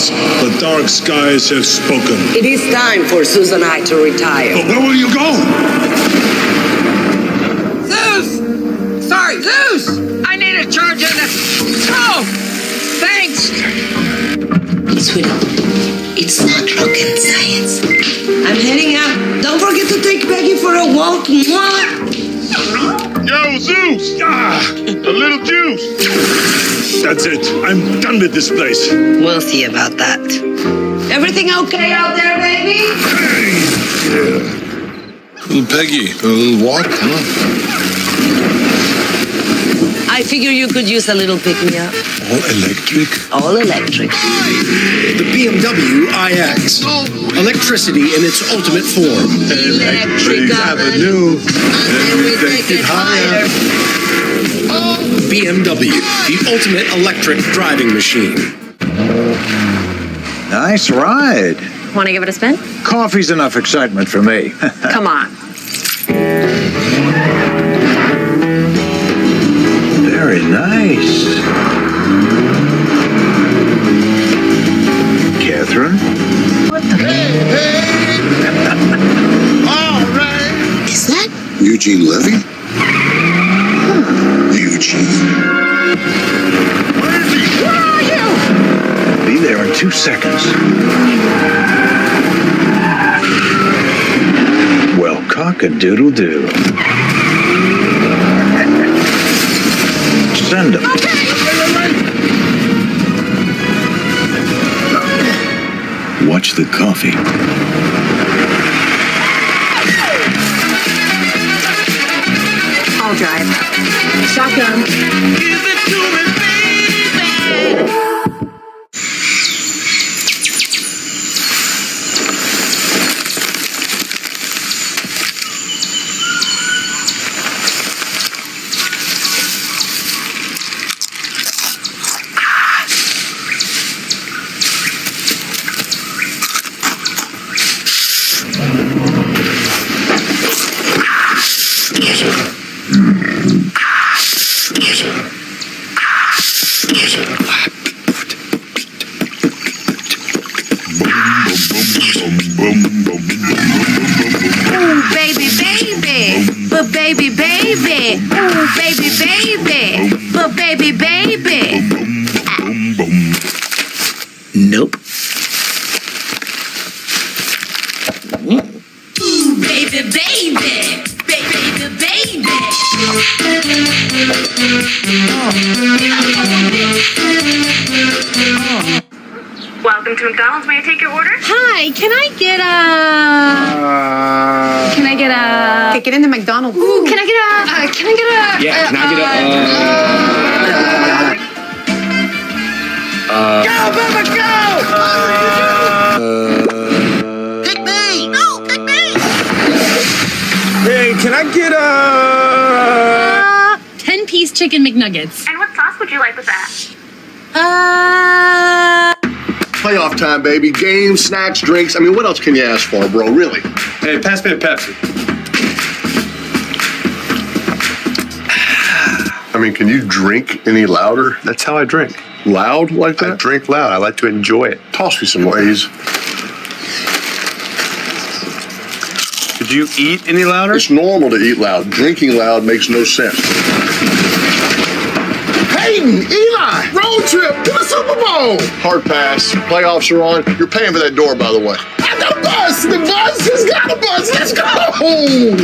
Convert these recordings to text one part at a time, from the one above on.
gods, the dark skies have spoken. It is time for Susan and I to retire. But where will you go? Zeus! Sorry, Zeus! I need a charge in this. Oh! Thanks! Sweetie, it's not rocket science. I'm heading out. Don't forget to take Peggy for a walk. Mwah. Yo, Zeus! A little juice! That's it. I'm done with this place. We'll see about that. Everything okay out there, baby? Little Peggy, a little walk, huh? I figure you could use a little pick-me-up. All electric? All electric. The BMW iX. Electricity in its ultimate form. Electric Avenue. And we take it higher. BMW, the ultimate electric driving machine. Nice ride. Want to give it a spin? Coffee's enough excitement for me. Come on. Very nice. Catherine? What the? All right! Is that? Eugene Levy? Eugene. Where is he? Where are you? Be there in 2 seconds. Well, cock-a-doodle-doo. Send him. Watch the coffee. I'll drive. Shotgun. Give it to me, baby! Nope. Baby, baby, baby, baby. Welcome to McDonald's. May I take your order? Hi, can I get a... Get in the McDonald's. Ooh, can I get a... Yeah, can I get Go, Bubba, go! Pick me! No, pick me! Hey, can I get a... 10-piece chicken McNuggets. And what sauce would you like with that? Playoff time, baby. Games, snacks, drinks. I mean, what else can you ask for, bro? Really? Hey, pass me a Pepsi. I mean, can you drink any louder? That's how I drink. Loud like that? I drink loud. I like to enjoy it. Toss me some ways. Did you eat any louder? It's normal to eat loud. Drinking loud makes no sense. Hayden, Eli, road trip to the Super Bowl. Hard pass. Playoffs are on. You're paying for that door, by the way. I got a bus. The bus has got a bus. Let's go.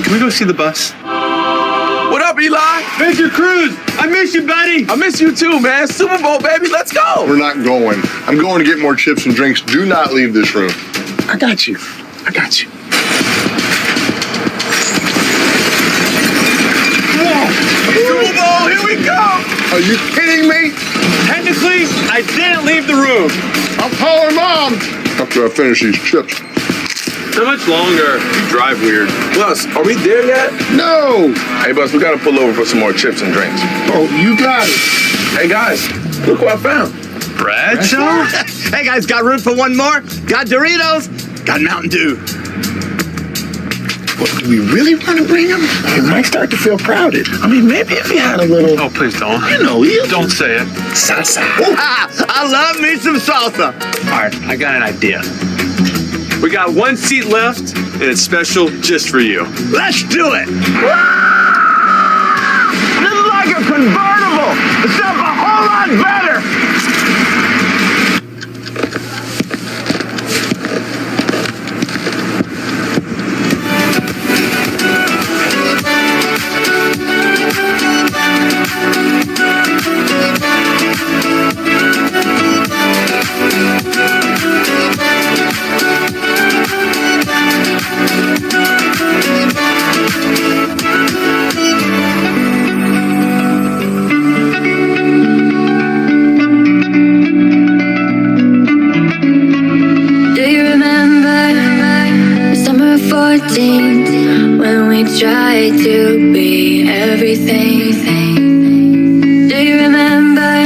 Can we go see the bus? What up, Eli? Major Cruz, I miss you, buddy. I miss you too, man. Super Bowl, baby. Let's go. We're not going. I'm going to get more chips and drinks. Do not leave this room. I got you. I got you. Super Bowl, here we go! Are you kidding me? Technically, I didn't leave the room. I'm calling Mom after I finish these chips. How much longer? You drive weird. Bus, are we there yet? No! Hey, Bus, we gotta pull over for some more chips and drinks. Oh, you got it. Hey, guys, look what I found. Bradshaw? Hey, guys, got room for one more? Got Doritos? Got Mountain Dew. What, do we really want to bring him? It might start to feel crowded. I mean, maybe if he had a little... Oh, please don't. You know, Don't say it. Salsa. I love me some salsa. All right, I got an idea. We got one seat left, and it's special just for you. Let's do it. This is like a convertible, except a whole lot better. 14 when we tried to be everything. Do you remember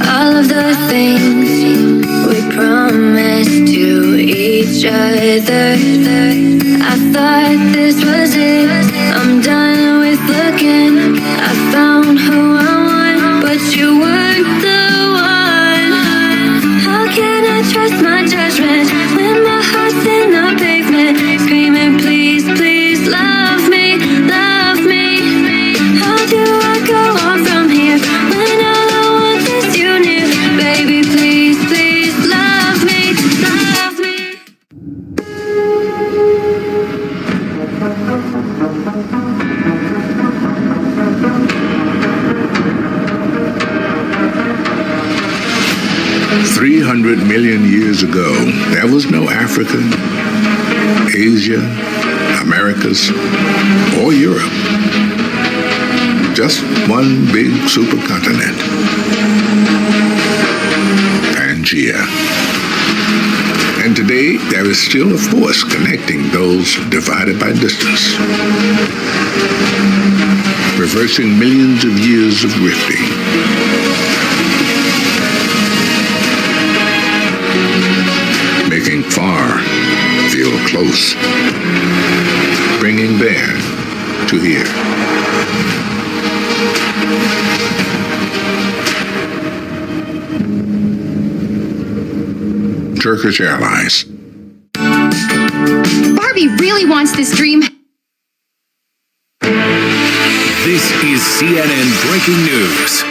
all of the things we promised to each other? I thought this was it. I'm done with looking. I found who I want, but you weren't the one. How can I trust my judgment when my heart's in the pavement, screaming, please, please love me, love me? How do I go on from here when all I want is you near? Baby, please, please love me, love me. 300 million years ago, there was no Africa, Asia, Americas, or Europe. Just one big supercontinent, Pangea. And today, there is still a force connecting those divided by distance, reversing millions of years of rifting. Making far feel close, bringing there to here. Turkish Airlines. Barbie really wants this dream. This is CNN Breaking News.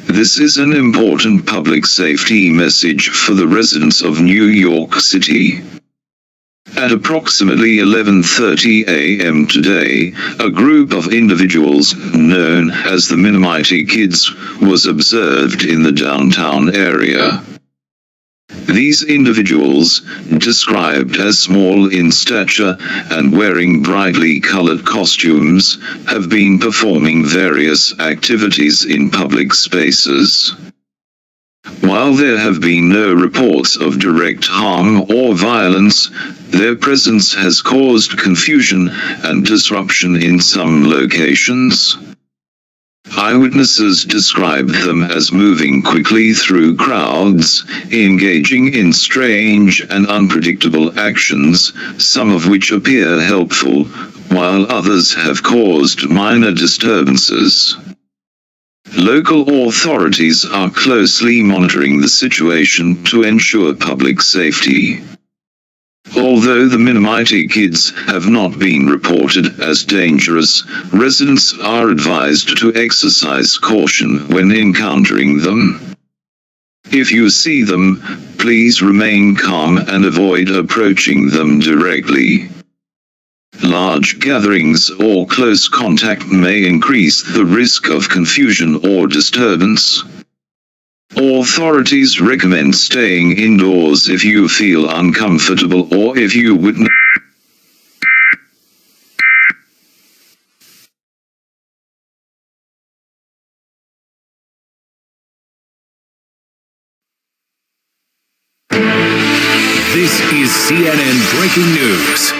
This is an important public safety message for the residents of New York City. At approximately 11:30 a.m. today, a group of individuals, known as the Minimighty Kids, was observed in the downtown area. These individuals, described as small in stature and wearing brightly colored costumes, have been performing various activities in public spaces. While there have been no reports of direct harm or violence, their presence has caused confusion and disruption in some locations. Eyewitnesses describe them as moving quickly through crowds, engaging in strange and unpredictable actions, some of which appear helpful, while others have caused minor disturbances. Local authorities are closely monitoring the situation to ensure public safety. Although the Minimighty Kids have not been reported as dangerous, residents are advised to exercise caution when encountering them. If you see them, please remain calm and avoid approaching them directly. Large gatherings or close contact may increase the risk of confusion or disturbance. Authorities recommend staying indoors if you feel uncomfortable or if you witness. This is CNN Breaking News.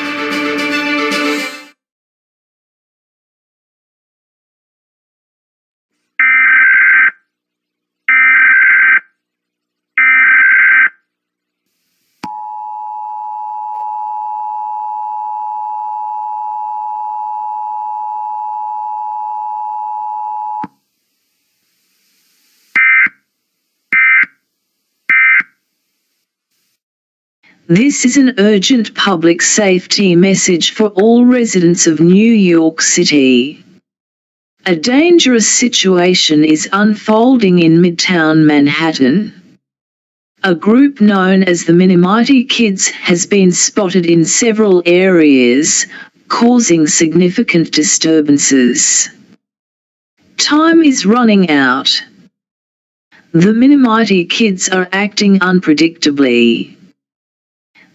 This is an urgent public safety message for all residents of New York City. A dangerous situation is unfolding in Midtown Manhattan. A group known as the Minimighty Kids has been spotted in several areas, causing significant disturbances. Time is running out. The Minimighty Kids are acting unpredictably.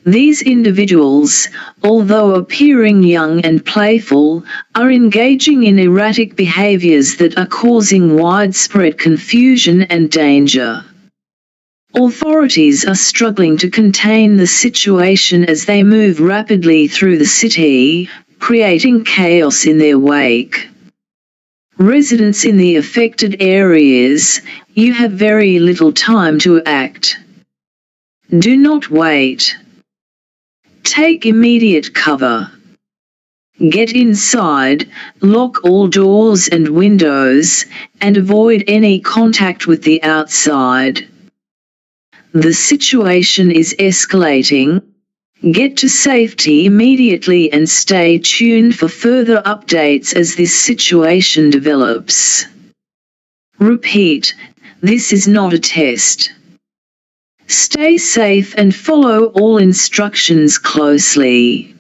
These individuals, although appearing young and playful, are engaging in erratic behaviors that are causing widespread confusion and danger. Authorities are struggling to contain the situation as they move rapidly through the city, creating chaos in their wake. Residents in the affected areas, you have very little time to act. Do not wait. Take immediate cover. Get inside, lock all doors and windows, and avoid any contact with the outside. The situation is escalating. Get to safety immediately and stay tuned for further updates as this situation develops. Repeat, this is not a test. Stay safe and follow all instructions closely.